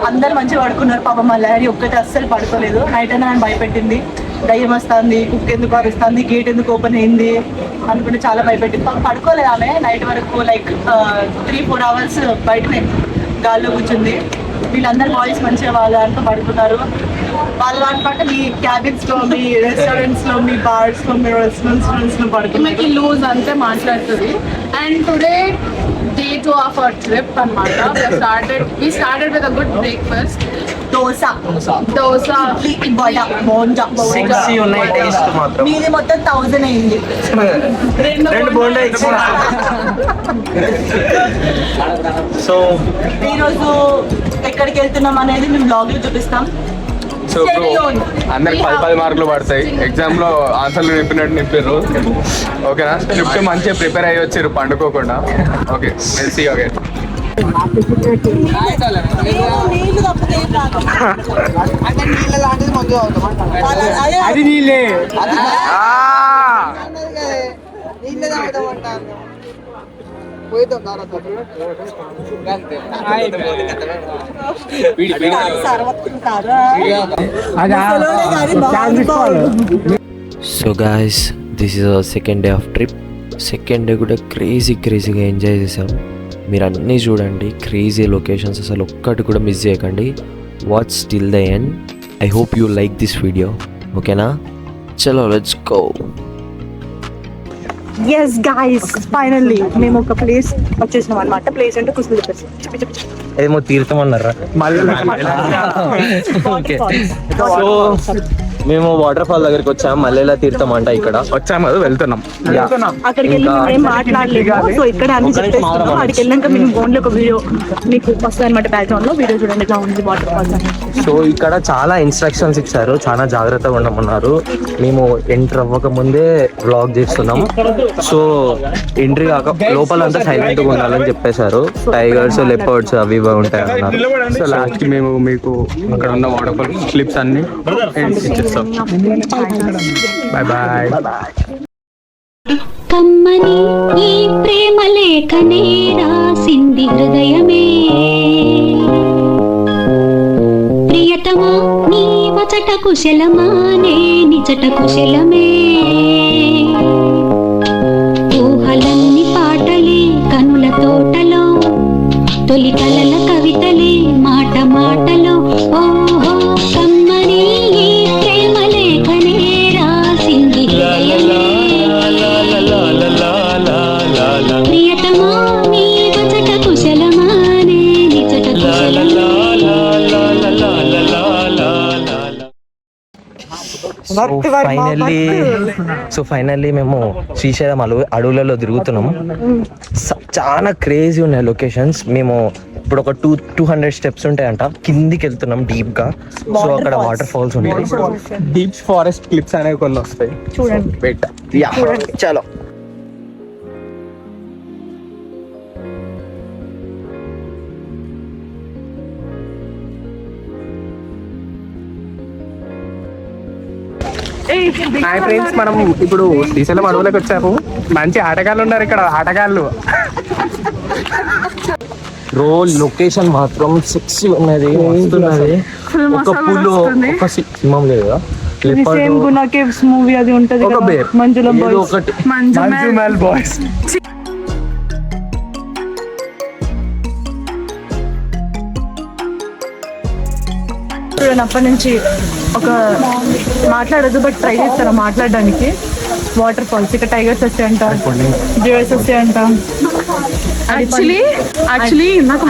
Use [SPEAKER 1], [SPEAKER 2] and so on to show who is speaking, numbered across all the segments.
[SPEAKER 1] అందరు మంచిగా పడుకున్నారు. పాపం మా డాడీ ఒక్కటి అస్సలు పడుకోలేదు. నైట్ అయినా ఆయన భయపెట్టింది, దయ్యం వస్తుంది, కుక్క ఎందుకు అరుస్తుంది, గేట్ ఎందుకు ఓపెన్ అయింది అనుకుంటే చాలా భయపెట్టింది. పడుకోలేదు ఆమె నైట్ వరకు, లైక్ 3-4 hours బయటనే గాల్లో కూర్చుంది. వీళ్ళందరూ బాయ్స్ మంచిగా వాళ్ళ దాంట్లో పడుకున్నారు. వాళ్ళ దాంట్లో మీ క్యాబిన్స్ లో, మీ రెస్టారెంట్స్ లో, మీ బార్స్ లో, మీ రెస్టారెంట్స్ లో పడుకున్నాకి లూజ్ అంతే మాట్లాడుతుంది. And today day 2 of our trip అన్నమాట. We started with a good breakfast. Dosa, idli, vada, bonda.
[SPEAKER 2] Sexy ఉన్నాయి టేస్ట్ మాత్రం.
[SPEAKER 1] మీది మొత్తం 1000 అయింది.
[SPEAKER 2] రెండు బోండా ఎక్స్ట్రా. సో
[SPEAKER 1] ఈరోజు ఎక్కడికి వెళ్తున్నాం అనేది మేము బ్లాగ్ లో చూపిస్తాం.
[SPEAKER 3] సో ఇప్పుడు అందరికి 10 మార్కులు పడతాయి. ఎగ్జామ్ లో ఆన్సర్లు నింపినట్టు నింపారు. ఓకేనా? స్క్రిప్ట్ మంచిగా ప్రిపేర్ అయ్యి వచ్చారు పండుకోకుండా. Okay, see okay.
[SPEAKER 2] అది నీళ్ళే.
[SPEAKER 4] So guys, this is our second day of trip. Second day కూడా క్రేజీగా ఎంజాయ్ చేసాం. మీరు అన్నీ చూడండి, క్రేజీ లొకేషన్స్, అసలు ఒక్కటి కూడా మిస్ చేయకండి. Watch till the end. I hope you like this video. ఓకేనా? చలో let's go.
[SPEAKER 1] Yes guys, finally మేము ఒక ప్లేస్ వచ్చేసినాం అనమాట. ప్లేస్ అంటే కుసులు చెప్పేసి
[SPEAKER 2] ఏమో తీర్థం అన్నారా? ఓకే, సో మేము వాటర్ ఫాల్ దగ్గరికి వచ్చాము. మల్లెలా తీర్థం అంట. ఇక్కడ
[SPEAKER 3] వచ్చాము కదా, వెళ్తున్నాం.
[SPEAKER 1] అక్కడికి వెళ్ళి మేము ఏం మాట్లాడలేదు. సో ఇక్కడ అన్ని చెప్పేస్తున్నాం. అక్కడికి వెళ్ళాక మేము ఓన్లీ ఒక వీడియో మీకు వస్తుంది అనమాట. బ్యాక్గ్రౌండ్ లో వీడియో చూడండి ఎట్లా ఉంది వాటర్ ఫాల్స్ అని.
[SPEAKER 2] సో ఇక్కడ చాలా ఇన్స్ట్రక్షన్స్ ఇచ్చారు, చాలా జాగ్రత్తగా ఉండమన్నారు. మేము ఎంటర్ అవ్వక ముందే వ్లాగ్ చేస్తున్నాం. సో ఎంట్రీ కాక లోపలంతా సైలెంట్ గా ఉండాలని చెప్పేశారు. టైగర్స్, లెపర్డ్స్ అవి ఇవి ఉంటాయి అన్నారు.
[SPEAKER 3] సో లాస్ట్ కి మేము మీకు అక్కడ ఉన్న వాటర్ ఫాల్ క్లిప్స్ అన్ని ఇచ్చేస్తాం. Bye bye.
[SPEAKER 5] కమ్మని ఈ ప్రేమ లేఖనే రాసింది హృదయమే, ప్రియతమా నీ వచట కుశలమా నే నిజట కుశలమే, ఊహలన్ని పాటలే కనుల తోటలో, తొలి కలల కవితలే మాట మాటలో. ఓహో కమ్మని ఈ ప్రేమ లేఖనే రాసింది హృదయమే, ప్రియతమా నీ వచట కుశలమా నే నిజట కుశలమే.
[SPEAKER 2] ఫైనల్లీ మేము శ్రీశైలం అడవులలో తిరుగుతున్నాము. చాలా క్రేజీ ఉన్నాయి లొకేషన్స్. మేము ఇప్పుడు ఒక 200 స్టెప్స్ ఉంటాయంట. కిందికి వెళ్తున్నాం డీప్ గా. సో అక్కడ వాటర్ ఫాల్స్ ఉంటాయి.
[SPEAKER 3] డీప్ ఫారెస్ట్ క్లిప్స్ అనేవి కొన్ని వస్తాయి.
[SPEAKER 1] చూడండి.
[SPEAKER 2] చలో.
[SPEAKER 3] హాయ్ ఫ్రెండ్స్, మనం ఇప్పుడు శ్రీశైలం అడవులకు వచ్చాము. మంచి ఆటగాళ్ళు ఉన్నారు ఇక్కడ, ఆటగాళ్ళు.
[SPEAKER 2] లొకేషన్ మాత్రం సెక్సీ ఉన్నది, వస్తున్నది. ఒక పులో ఒక సింహం లేదు,
[SPEAKER 1] మూవీ అది ఉంటది,
[SPEAKER 2] ఒక బేర్, ఒకటి
[SPEAKER 3] మంజుమల్ బాయ్స్.
[SPEAKER 1] అప్పటి నుంచి ఒక మాట్లాడదు, బట్ ట్రై చేస్తారా మాట్లాడడానికి. వాటర్ ఫాల్స్ ఇక్కడ టైగర్స్ వస్తాయంట, జియోస్ వస్తాయంట. యాక్చువల్లీ ఇందాక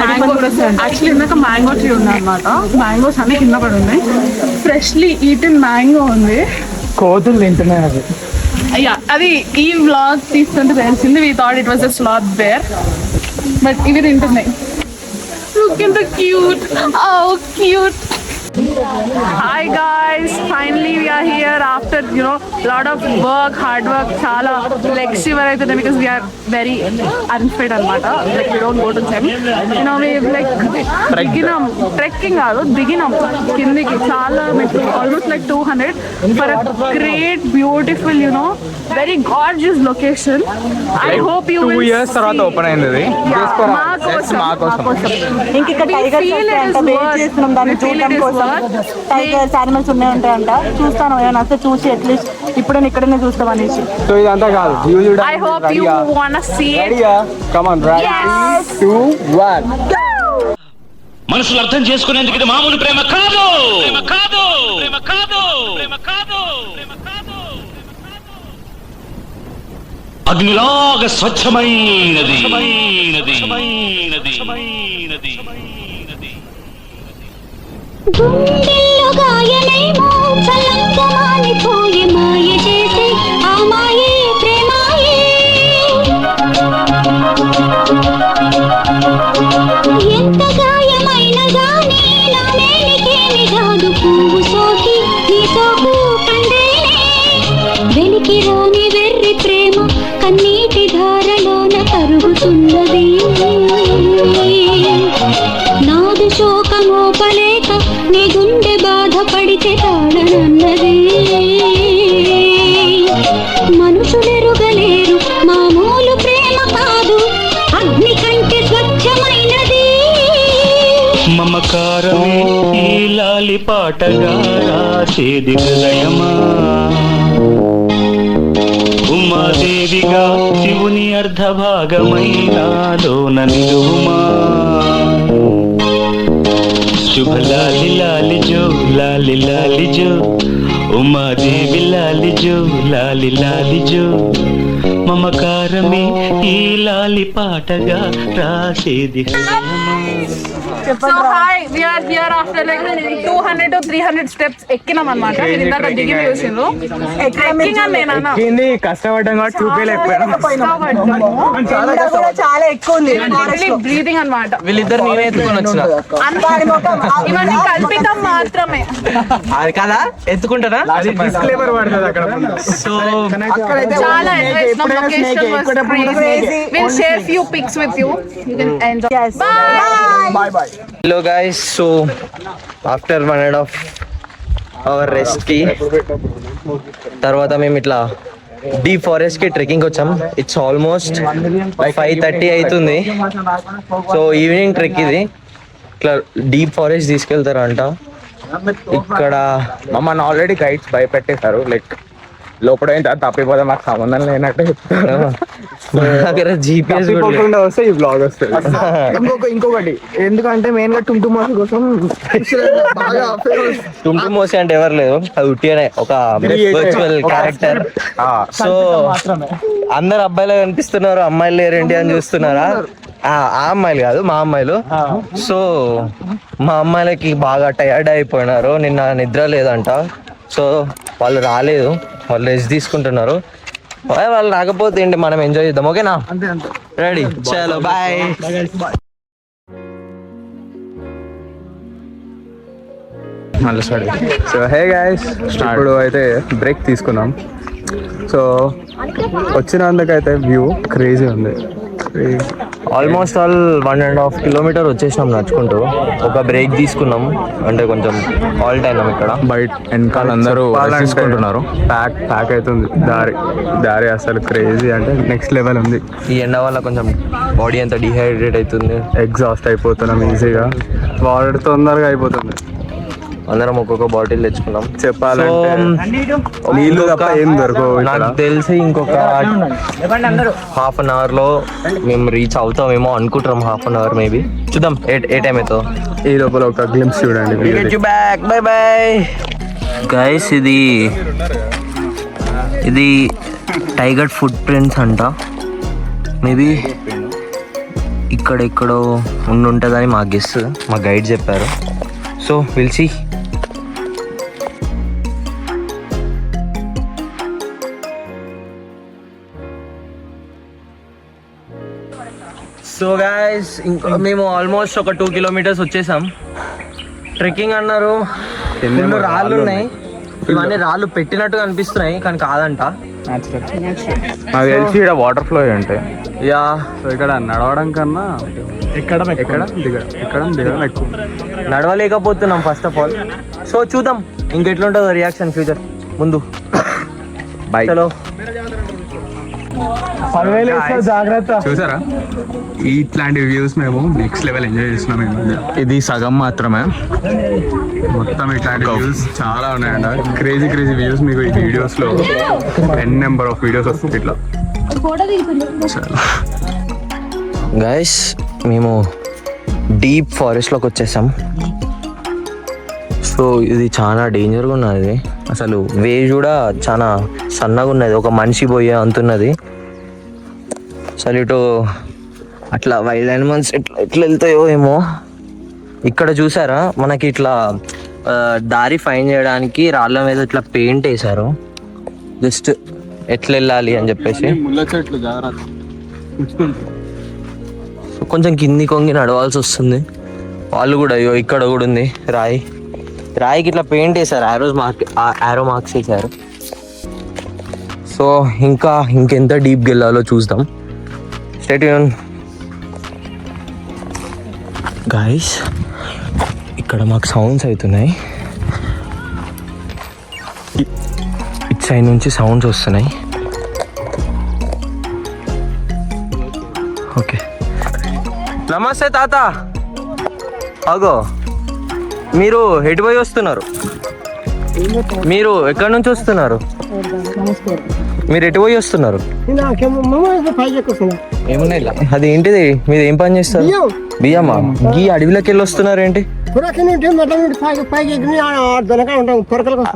[SPEAKER 1] మ్యాంగో ట్రీ ఉంది అనమాట. మ్యాంగోస్ అన్ని కింద పడి ఉన్నాయి. ఫ్రెష్లీ ఈటెన్ మ్యాంగో ఉంది.
[SPEAKER 3] కోతులు తింటున్నాయి అది.
[SPEAKER 1] అయ్యా, అది ఈ వ్లాగ్ తీస్తుంటే తెలిసింది. We thought it was a sloth bear, but ఇవి తింటున్నాయి. Look at the cute. Oh, cute. Hi guys, finally we are here after lot of work, hard work, chala flexi varaythe because we are
[SPEAKER 6] very unfit అనమాట. Like we don't go to gym. You know, we like దిగినాం, trekking కాదు, దిగినాం కిందికి చాలా మెట్లు, almost like 200 for a great beautiful, you know, very gorgeous location. I hope you
[SPEAKER 3] 2
[SPEAKER 6] will
[SPEAKER 3] years తర్వాత open అయింది ఇది.
[SPEAKER 6] మా కోసం.
[SPEAKER 1] ఇంక ఇక్కడ
[SPEAKER 6] We
[SPEAKER 1] టైగర్స్
[SPEAKER 6] feel it
[SPEAKER 1] వస్తాయంట,
[SPEAKER 6] is
[SPEAKER 1] వెయిట్
[SPEAKER 6] worth.
[SPEAKER 1] చేస్తున్నాం దాన్ని
[SPEAKER 6] We feel
[SPEAKER 1] చూడడం
[SPEAKER 6] it is
[SPEAKER 1] కోసం.
[SPEAKER 6] worth.
[SPEAKER 1] టైగర్స్ యానిమల్స్ ఉన్నాయి ఉంటాయంట, చూస్తాను ఏమైనా వస్తే చూసి అట్లీస్ట్ ఇప్పుడే ఇక్కడనే చూస్తాం అనేసి.
[SPEAKER 3] సో ఇదంతా కాదు,
[SPEAKER 6] I hope you wanna see it.
[SPEAKER 3] Come on right
[SPEAKER 6] Yes.
[SPEAKER 3] 3 2 1
[SPEAKER 7] మనసులు అర్థం చేసుకునేందుకు ఇది మామూలు ప్రేమ కాదు, ప్రేమ కాదు, ప్రేమ కాదు, ప్రేమ కాదు, ప్రేమ కాదు. అగ్నిలాగా స్వచ్ఛమైనది, స్వచ్ఛమైనది, స్వచ్ఛమైనది, స్వచ్ఛమైనది.
[SPEAKER 5] గుండెల్లో గాయమేమో చల్లంగా మానిపోయే మాయ చేసే ఆ మాయే ప్రేమాయే. ఎంత గాయమైన గానీ నా మేలికేమి కాదు, పువ్వు సోకి నీ సోకు కందేనే. వెలికి రాని వెర్రి ప్రేమ కన్నీటి ధారలోన కరుగుతున్నది. నాదు శోకమోపలేక నీ గుండె బాధపడితే తాళనన్నది. మనుషులెరుగలేరు మామూలు ప్రేమ కాదు, అగ్ని కంటే స్వచ్ఛమైనది.
[SPEAKER 7] మమకారమే ఈ లాలి పాటగా రాసేది హృదయమా, ఉమాదేవిగా శివుని అర్ధభాగమైనాలోన నిలువుమా. శుభ లాలి లాలి జో, లాలి లాలి జో, ఉమాదేవి లాలి జో, లాలి లాలి జో. మమకారమే ఈ లాలి పాటగా రాసేది హృదయమా.
[SPEAKER 6] So hi, we are here after like 200 to 300 steps ఎక్కినాం అన్నమాట. మీరు ఇందాక దిగి చూసిండ్రు. ట్రెక్కింగ్ అని నేను అన్నా.
[SPEAKER 3] ఎక్కింది కష్టపడ్డాం కాబట్టి చూపలేకపోయాం.
[SPEAKER 1] ఎండ కూడా చాలా ఎక్కువ ఉంది.
[SPEAKER 6] బ్రీదింగ్ అన్నమాట.
[SPEAKER 2] వీళ్ళిద్దరు నేనే ఎత్తుకొని వచ్చిన.
[SPEAKER 6] ఇవన్నీ కల్పితం మాత్రమే.
[SPEAKER 2] అది కదా ఎత్తుకుంటారా?
[SPEAKER 3] డిస్క్లైమర్ పడుతుంది అక్కడ.
[SPEAKER 2] సో
[SPEAKER 6] చాలా ఎంజాయ్ చేసినాం. Location was crazy. We'll share few pics with you. You can enjoy.
[SPEAKER 1] Yes.
[SPEAKER 3] Bye bye.
[SPEAKER 2] Hello guys, so after 1.5 hour rest కి తర్వాత మేము ఇట్లా డీప్ ఫారెస్ట్ కి ట్రెక్కింగ్ వచ్చాం. ఇట్స్ ఆల్మోస్ట్ 5:30 అవుతుంది. సో ఈవినింగ్ ట్రెక్ ఇది. ఇట్లా డీప్ ఫారెస్ట్ తీసుకెళ్తారంట. ఇక్కడ
[SPEAKER 3] మమ్మల్ని ఆల్రెడీ గైడ్స్ భయపెట్టేశారు, లైక్ లోపల ఏంటి తప్పిపోతే మాకు సంబంధం లేనట్టు చెప్తారు.
[SPEAKER 2] దగ్గర జీపీఎస్
[SPEAKER 3] వస్తే ఈ బ్లాగ్ వస్తుంది. ఇంకొకటి ఎందుకంటే మెయిన్ గా టుంటుమాస్ కోసం
[SPEAKER 2] టుంటుమోసి అంటే ఎవరు లేదు, అది ఉట్టిగానే ఒక వర్చువల్ క్యారెక్టర్. సో అందరు అబ్బాయిలు కనిపిస్తున్నారు, అమ్మాయిలు లేరేంటి అని చూస్తున్నారా? ఆ అమ్మాయిలు కాదు, మా అమ్మాయిలు. సో మా అమ్మాయిలకి బాగా టయర్డ్ అయిపోయినారు, నిన్న నిద్ర లేదంట. సో వాళ్ళు రాలేదు, వాళ్ళు రెస్ట్ తీసుకుంటున్నారు. వాళ్ళు రాకపోతే ఏంటి, మనం ఎంజాయ్ చేద్దాం. ఓకేనా? రెడీ, చలో బాయ్.
[SPEAKER 3] మళ్ళీ స్టార్ట్. సో హే గైస్, ఇప్పుడు అయితే బ్రేక్ తీసుకున్నాం. సో వచ్చినందుకైతే వ్యూ క్రేజీ ఉంది.
[SPEAKER 2] ఆల్మోస్ట్ ఆల్ 1.5 కిలోమీటర్ వచ్చేసినాం నడుచుకుంటూ. ఒక బ్రేక్ తీసుకున్నాం, అంటే కొంచెం హాల్ట్ అయినాం ఇక్కడ.
[SPEAKER 3] బయట వెనకాల అందరూ తీసుకుంటున్నారు. ప్యాక్ అవుతుంది దారి అసలు క్రేజీ అంటే నెక్స్ట్ లెవెల్ ఉంది.
[SPEAKER 2] ఈ ఎండ వల్ల కొంచెం బాడీ అంతా డిహైడ్రేట్ అవుతుంది,
[SPEAKER 3] ఎగ్జాస్ట్ అయిపోతున్నాం ఈజీగా. వాటర్ తొందరగా అయిపోతుంది.
[SPEAKER 2] అందరం ఒక్కొక్క బాటిల్ తెచ్చుకున్నాం.
[SPEAKER 3] చెప్పాలంటే నీళ్ళు తప్ప ఏం దొరకవు.
[SPEAKER 2] నాకు తెలిసి ఇంకొక 1/2 అవర్ లో మేము రీచ్ అవుతామేమో అనుకుంటున్నాం. 1/2 అవర్ మేబీ, చూద్దాం ఏ టైం అవుతుందో.
[SPEAKER 3] ఈ లోపల ఒక గ్లింప్స్ చూడండి.
[SPEAKER 2] Bye bye guys. ఇది టైగర్ ఫుట్ ప్రింట్స్ అంట. మేబీ ఇక్కడెక్కడో ఉంటుందని మా గెస్, మా గైడ్ చెప్పారు. So will see. So guys, మేము ఆల్మోస్ట్ ఒక 2 కిలోమీటర్స్ వచ్చేసాం. ట్రెక్కింగ్ అన్నారు, రాళ్ళు ఉన్నాయి. ఇవన్నీ రాళ్ళు పెట్టినట్టు కనిపిస్తున్నాయి కానీ కాదంట.
[SPEAKER 3] నాకు తెలిసి ఇక్కడ వాటర్ ఫ్లో ఉంటాయి.
[SPEAKER 2] యా
[SPEAKER 3] సో ఇక్కడ నడవడం కన్నా ఎక్కడం దిగడం ఎక్కువ.
[SPEAKER 2] నడవలేకపోతున్నాం ఫస్ట్ ఆఫ్ ఆల్. సో చూద్దాం ఇంకెట్లుంటుందో రియాక్షన్ ఫ్యూచర్ ముందు.
[SPEAKER 3] బై.
[SPEAKER 2] చలో
[SPEAKER 3] చూసారా ఇట్లాంటి వ్యూస్ మేము నెక్స్ట్ లెవెల్ ఎంజాయ్ చేస్తున్నాం. ఇది సగం మాత్రమే, మొత్తం ఇట్లాంటి వ్యూస్ చాలా ఉన్నాయంట. క్రేజీ వ్యూస్ మీకు ఈ వీడియోస్ లో నెంబర్ ఆఫ్ వీడియోస్ వస్తుంది ఇట్లా.
[SPEAKER 2] గైస్ మేము డీప్ ఫారెస్ట్లోకి వచ్చేసాం. సో ఇది చాలా డేంజర్గా ఉన్నది. అసలు వేవ్ కూడా చాలా సన్నగా ఉన్నది, ఒక మనిషి పోయే అంతున్నది. అసలు ఇటు అట్లా వైల్డ్ యానిమల్స్ ఎట్లా వెళ్తాయో ఏమో. ఇక్కడ చూసారా మనకి ఇట్లా దారి ఫైన్ చేయడానికి రాళ్ళ మీద ఇట్లా పెయింట్ వేసారు, జస్ట్ ఎట్లా వెళ్ళాలి అని చెప్పేసి. సో కొంచెం కింది కొంగి నడవాల్సి వస్తుంది. వాళ్ళు కూడా అయ్యో ఇక్కడ కూడా ఉంది రాయికి ఇట్లా పెయింట్ వేసారు, ఆరో మార్క్స్ వేసారు. సో ఇంకెంత డీప్కి వెళ్ళాలో చూద్దాం. Stay tune guys. ఇక్కడ మాకు సౌండ్స్ అవుతున్నాయి, ఇట్ సైడ్ నుంచి సౌండ్స్ వస్తున్నాయి. ఓకే నమస్తే తాత. అగో మీరు ఎటు పోయి వస్తున్నారు? మీరు ఎక్కడి నుంచి వస్తున్నారు? మీరు ఎటు పోయి వస్తున్నారు? అది ఏంటిది? మీరు ఏం పని చేస్తారు? బియ్యమా? గీ అడవిలోకి వెళ్ళి వస్తున్నారు ఏంటి?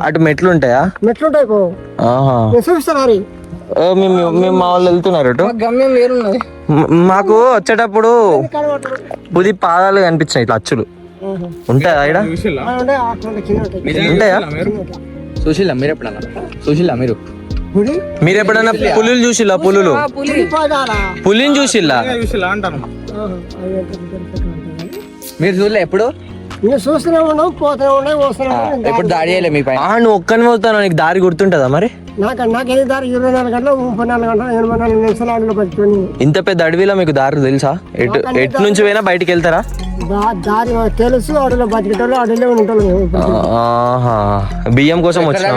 [SPEAKER 2] అటు మెట్లు ఉంటాయా? మేము మా వాళ్ళు వెళ్తున్నారు అటు. మాకు వచ్చేటప్పుడు పుది పాదాలు కనిపించాయి ఇట్లా అచ్చులు. ఉంటాయా ఇక్కడ? ఉంటాయా? చూసిల్లా మీరు ఎప్పుడన్నా? మీరు ఎప్పుడన్నా పులులు చూసిల్లా? పులిని చూసిల్లా? మీరు చూడలే ఎప్పుడు? ఎప్పుడు దాడి చేయలే మీ పైన? నువ్వు ఒక్కని పోతాను, నీకు దారి గుర్తుంటుందా మరి? ఇంత పెద్ద అడవిలో మీకు దారి తెలుసా? ఎటు నుంచి పోయినా బయటికి వెళ్తారా?
[SPEAKER 8] దారి తెలుసు, అడవిలో బతికేటోళ్ళు అడవిలో ఉంటారు.
[SPEAKER 2] బియ్యం కోసం వచ్చిన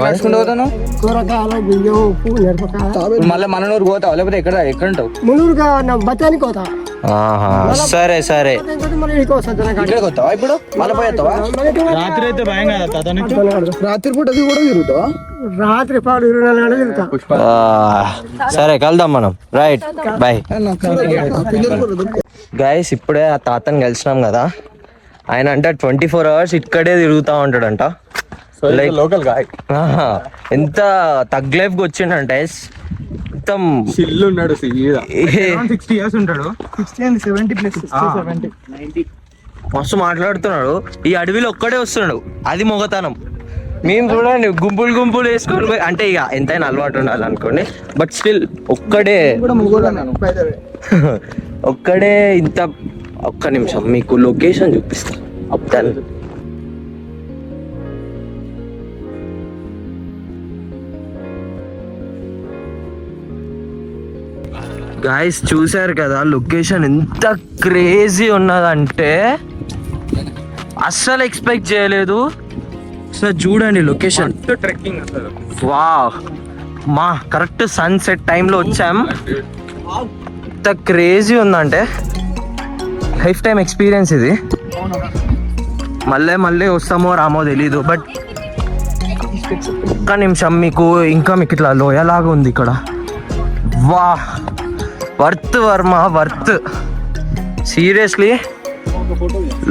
[SPEAKER 8] కూరగాయలు, బియ్యం, ఉప్పు, మిరపకాయ.
[SPEAKER 2] మళ్ళీ మనూరు పోతావు లేకపోతే ఎక్కడ ఉంటావు?
[SPEAKER 8] మునుగురుగా బతానికి పోతా.
[SPEAKER 2] సరే
[SPEAKER 8] ఇప్పుడు
[SPEAKER 2] రాత్రి అయితే భయం కదా?
[SPEAKER 8] రాత్రి పూట అది కూడా తిరుగుతావా? రాత్రి పాడు 24 గంటలు తిరుగుతా.
[SPEAKER 2] సరే కలుద్దాం మనం. Right bye guys. ఇప్పుడే ఆ తాతని కలిసినాం కదా, ఆయన అంటే 24 hours ఇక్కడే తిరుగుతూ ఉంటాడంట. Like local guy. ఎంత తగ్ లైఫ్కి వచ్చిండంటే మొత్తం
[SPEAKER 3] చిల్లు ఉన్నాడు.
[SPEAKER 2] 60 years ఉంటాడు.
[SPEAKER 8] 70+60,
[SPEAKER 2] మస్తు మాట్లాడుతున్నాడు. ఈ అడవిలో ఒక్కడే వస్తున్నాడు, అది మొగతనం. మేము చూడండి గుంపులు వేసుకొని పోయి, అంటే ఇక ఎంతైనా అలవాటు ఉండాలి అనుకోండి, బట్ స్టిల్ ఒక్కడే ఇంత. ఒక్క నిమిషం మీకు లొకేషన్ చూపిస్తా. అప్దాన్ గాయస్ చూసారు కదా లొకేషన్ ఎంత క్రేజీ ఉన్నదంటే అస్సలు ఎక్స్పెక్ట్ చేయలేదు. సార్ చూడండి లొకేషన్,
[SPEAKER 3] ట్రెక్కింగ్ అసలు
[SPEAKER 2] వావ్. మా కరెక్ట్ సన్సెట్ టైంలో వచ్చాం. ఎంత క్రేజీ ఉందంటే లైఫ్ టైం ఎక్స్పీరియన్స్ ఇది. మళ్ళీ వస్తామో రామో తెలీదు, బట్ ఒక్క నిమిషం మీకు ఇట్లా లోయలాగా ఉంది ఇక్కడ. వా worth Varma worth. Seriously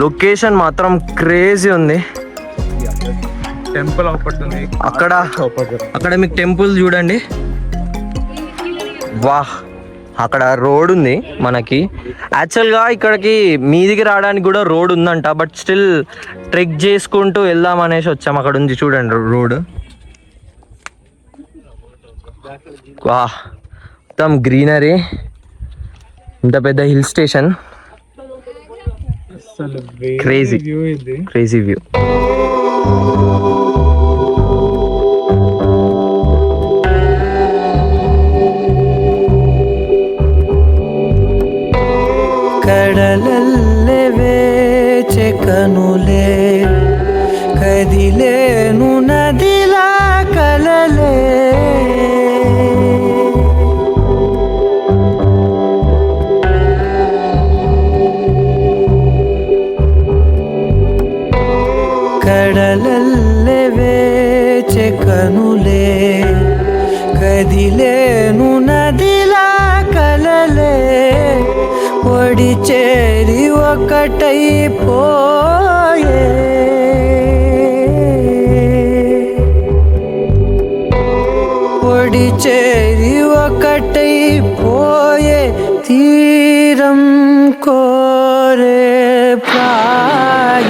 [SPEAKER 2] location మాత్రం క్రేజీ ఉంది.
[SPEAKER 3] టెంపుల్ అవుపడుతుంది
[SPEAKER 2] అక్కడ మీకు టెంపుల్ చూడండి. వాహ్, అక్కడ రోడ్ ఉంది మనకి. యాక్చువల్గా ఇక్కడికి మీదికి రావడానికి కూడా రోడ్ ఉందంట, బట్ స్టిల్ ట్రెక్ చేసుకుంటూ వెళ్దాం అనేసి వచ్చాం. అక్కడ ఉంది చూడండి రోడ్. వాహ్, మొత్తం గ్రీనరీ, ఇంత పెద్ద హిల్ స్టేషన్. Crazy view.
[SPEAKER 9] కనులే కదిలేను నదిలా కలలే కడలల్లె వేచె కనులే కదిలేను నదిలా కలలే ఒడి చేరి ఒకటైపోయే ఒడి చేరి ఒకటైపోయే తీరం కోరే ప్రాయ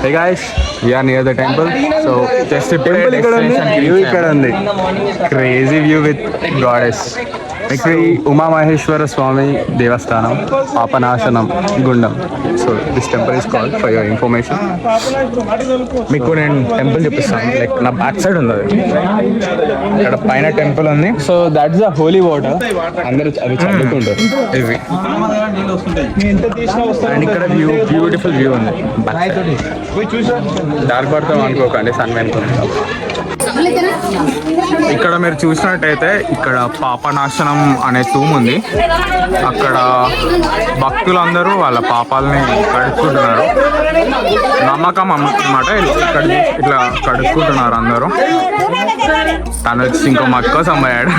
[SPEAKER 3] Hey guys, we are near the temple. So just a view ఇక్కడ ఉంది. Crazy view with goddess. Shri Umamaheshwara Swamy Devasthanam Papanasam Gundam. So this temple is called for your information. మీకు నేను టెంపుల్ చూపిస్తాను. లైక్ నా బ్యాక్ సైడ్ ఉంది అది. ఇక్కడ పైన టెంపుల్ ఉంది. So that's the Holi water. అందరూ అవి చదువుకుంటారు ఇవి. అండ్ ఇక్కడ వ్యూ బ్యూటిఫుల్ వ్యూ ఉంది. డార్క్ పడతాం అనుకోకండి, సన్ వెనుకుంది. ఇక్కడ మీరు చూసినట్టయితే ఇక్కడ పాపనాశనం అనే తూము ఉంది. అక్కడ భక్తులందరూ వాళ్ళ పాపాలని కడుక్కుంటున్నారు. నమ్మకం అన్నమాట. ఇక్కడ ఇట్లా కడుక్కుంటున్నారు అందరూ. తను వచ్చి ఇంకో మక్క కోసం పోయాడు.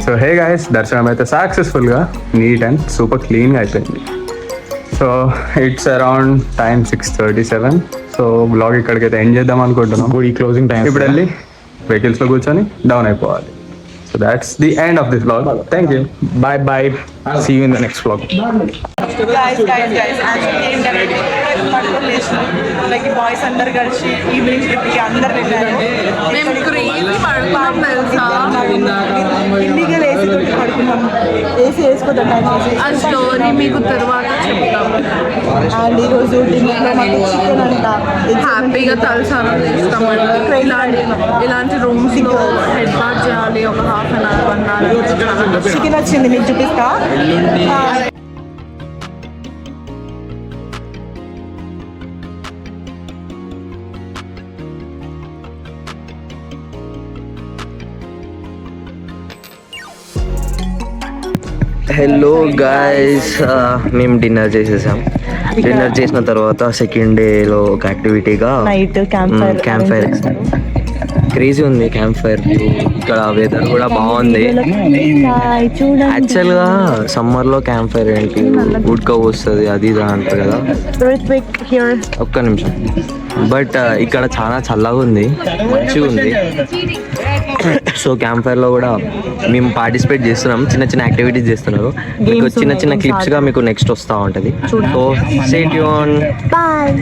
[SPEAKER 3] సో హే గైస్, దర్శనం అయితే సక్సెస్ఫుల్గా నీట్ అండ్ సూపర్ క్లీన్గా అయిపోయింది. So it's around time 6:37. So blog ఇక్కడికైతే ఎండ్ చేద్దాం అనుకుంటున్నాం. గుడి క్లోజింగ్ టైం. ఇప్పుడు వెళ్ళి వెహికల్స్లో కూర్చొని డౌన్ అయిపోవాలి. So that's the end of this blog. Thank you, bye bye, see you in the next blog.
[SPEAKER 1] Like boys అందరు కలిసి ఈవినింగ్ ట్రిప్కి అందరు వెళ్ళారు.
[SPEAKER 6] మేము క్రేజీ పడుకున్నాం తెలుసా.
[SPEAKER 1] ఇల్లీగల్ ఏసీ తోటి పడుకున్నాం. ఏసీ వేసుకోదండి
[SPEAKER 6] ఆ స్టోరీ మీకు తర్వాత చెప్తాం.
[SPEAKER 1] అండ్ ఈరోజు డిన్నర్లో మాకు చికెన్ అంట.
[SPEAKER 6] హ్యాపీగా తలసానం చేస్తామండి. ఇలాంటి రూమ్స్లో హెడ్ బాత్ చేయాలి. ఒక ½ an hour 1 hour.
[SPEAKER 1] చికెన్ వచ్చింది, మీకు చూపిస్తా.
[SPEAKER 2] హలో గాయస్, మేము డిన్నర్ చేసేసాం. డిన్నర్ చేసిన తర్వాత సెకండ్ డేలో ఒక యాక్టివిటీగా
[SPEAKER 1] నైట్ క్యాంప్ ఫైర్
[SPEAKER 2] క్రేజీ ఉంది. క్యాంప్ ఫైర్ ఇక్కడ వెదర్ కూడా బాగుంది. యాక్చువల్గా సమ్మర్లో క్యాంప్ ఫైర్ ఏంటి ఉడక వస్తుంది అది ఇది అంటారు కదా. ఒక్క నిమిషం. బట్ ఇక్కడ చాలా చల్లగా ఉంది, మంచిగా ఉంది. సో క్యాంప్ ఫైర్లో కూడా మేము పార్టిసిపేట్ చేస్తున్నాం. చిన్న చిన్న యాక్టివిటీస్ చేస్తున్నారు. మీకు చిన్న చిన్న క్లిప్స్గా మీకు నెక్స్ట్ వస్తూ ఉంటుంది. So stay tune.
[SPEAKER 5] బాయ్.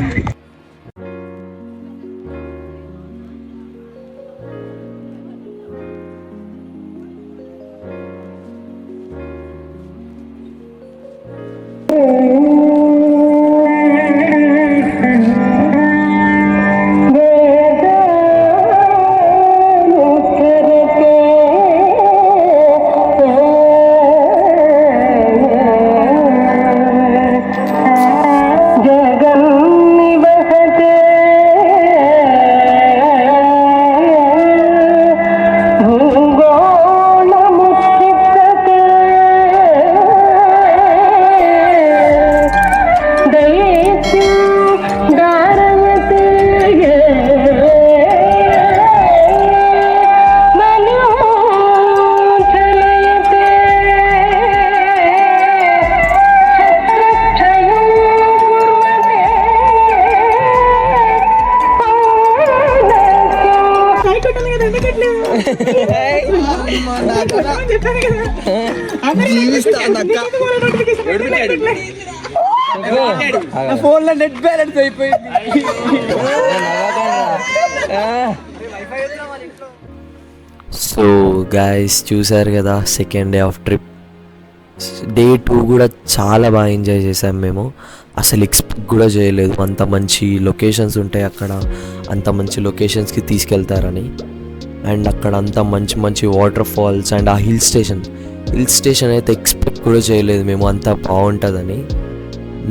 [SPEAKER 9] ఫోన్లో నెట్ బ్యాలెన్స్ అయిపోయింది.
[SPEAKER 4] సో గాయస్ చూసారు కదా second day of trip. Day 2 కూడా చాలా బాగా ఎంజాయ్ చేసాం మేము. అసలు ఎక్స్పెక్ట్ కూడా చేయలేదు అంత మంచి లొకేషన్స్ ఉంటాయి అక్కడ, అంత మంచి లొకేషన్స్కి తీసుకెళ్తారని. అండ్ అక్కడ అంత మంచి మంచి వాటర్ ఫాల్స్ అండ్ ఆ హిల్ స్టేషన్ అయితే ఎక్స్పెక్ట్ కూడా చేయలేదు మేము అంత బాగుంటుందని.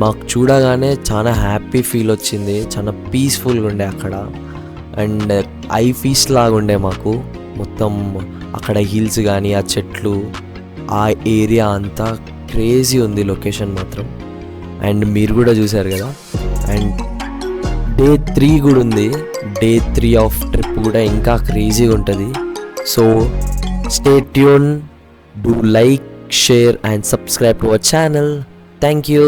[SPEAKER 4] మాకు చూడగానే చాలా హ్యాపీ ఫీల్ వచ్చింది, చాలా పీస్ఫుల్గా ఉండే అక్కడ. అండ్ ఐ ఫీస్ట్ లాగా ఉండే మాకు మొత్తం అక్కడ హిల్స్ కానీ ఆ చెట్లు ఆ ఏరియా అంతా క్రేజీ ఉంది లొకేషన్ మాత్రం. అండ్ మీరు కూడా చూసారు కదా. అండ్ డే 3 కూడా ఉంది. డే 3 ఆఫ్ ట్రిప్ కూడా ఇంకా క్రేజీగా ఉంటుంది. So stay tune, do like, share and subscribe to our channel. Thank you.